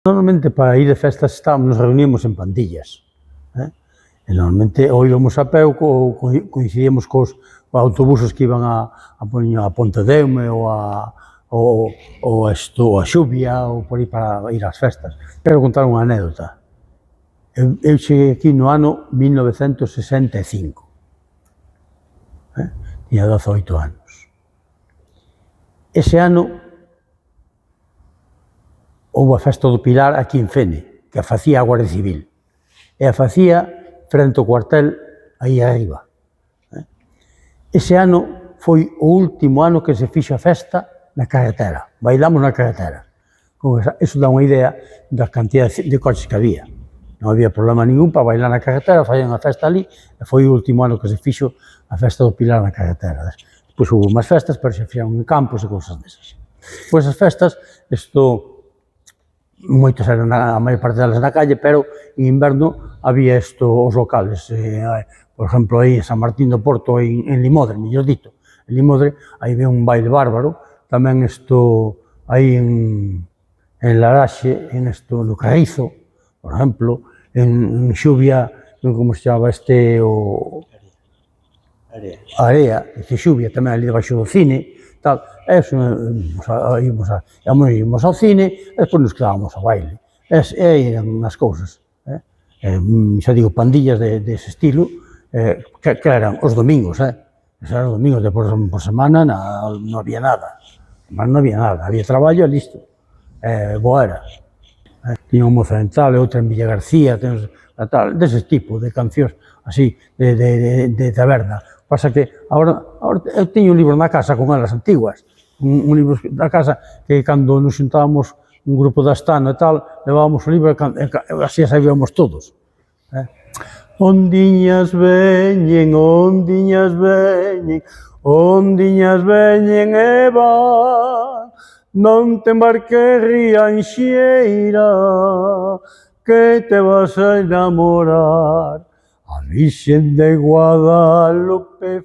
Normalmente para ir de festas nos reuníamos en pandillas. E normalmente ou íbamos a pé ou coincidíamos cos autobuses que iban a Pontedeume ou a Xuvia ou por aí para ir ás festas. Quero contar unha anécdota. Eu cheguei aquí no ano 1965. Tiña 18 anos. Ese ano houve a festa do Pilar aquí en Fene, que a facía a Guardia Civil. E a facía frente ao cuartel aí arriba. Ese ano foi o último ano que se fixo a festa na carretera. Bailamos na carretera. Eso dá unha idea da cantidad de coches que había. Non había problema ningún para bailar na carretera, facían a festa ali, e foi o último ano que se fixo a festa do Pilar na carretera. Depois houve máis festas, pero se fixeron en campos e cousas desas. Pois as festas, moitas eran a maior parte delas na calle, pero en inverno había os locales. Por exemplo, aí en San Martín do Porto, en Limodre, mellor dito. En Limodre, aí había un baile bárbaro. Tamén aí en Laraxe, no Carrizo, por exemplo, en Xuvia, como se chamaba Area, Xuvia, tamén ali debaixo do cine, tal. Íbamos ao cine e despois nos quedábamos ao baile. E eran as cousas. Xa digo, pandillas dese estilo, que eran os domingos. Eran os domingos, depois por semana non había nada. Non había nada, había traballo e listo. Boa era. Tiña un Moza Dental e outra en Villa García, dese tipo de cancións así, de taberna. Pasa que agora eu teño un libro na casa con elas antiguas, un libro da casa que cando nos xuntábamos un grupo da Astana e tal, levábamos o libro e así sabíamos todos. Ondiñas veñen, ondiñas veñen, ondiñas veñen e van, non te embarques rianxeira, que te vas a enamorar. A Virxen de Guadalupe